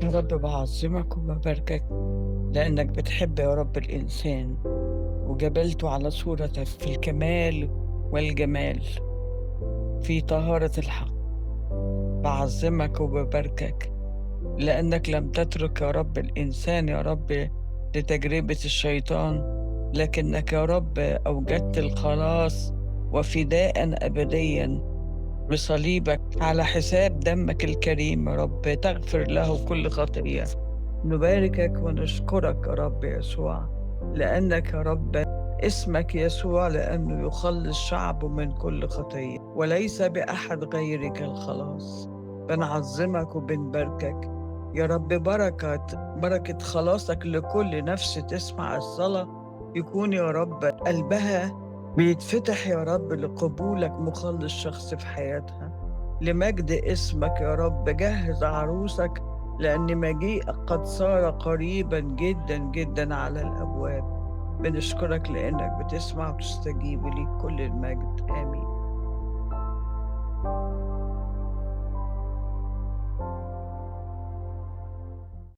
يا رب باعظّمك وباباركك لإنّك بتحب يا رب الإنسان، وجبلته على صورتك في الكمال والجمال، في طهارة الحق. باعظّمك وباباركك لإنّك لم تترك يا رب الإنسان يا رب لتجربة الشيطان، لكنّك يا رب أوجدت الخلاص وفداء أبديًا بصليبك على حساب دمك الكريم يا رب، تغفر له كل خطية. نباركك ونشكرك يا رب يسوع، لأنك يا رب اسمك يسوع لأنه يخلّص شعبه من كل خطية، وليس بأحد غيرك الخلاص. بنعظّمك وبنباركك يا رب بركة خلاصك لكل نفس تسمع الصلاة، يكون يا رب قلبها بيتفتح يا رب لقبولك مخلّص شخص في حياتها، لمجد اسمك يا رب. جهّز عروسك لأن مجيئك قد صار قريبًا جدًا، جدًا على الأبواب. بنشكرك لإنك بتسمع وتستجيب، وليك كل المجد، آمين.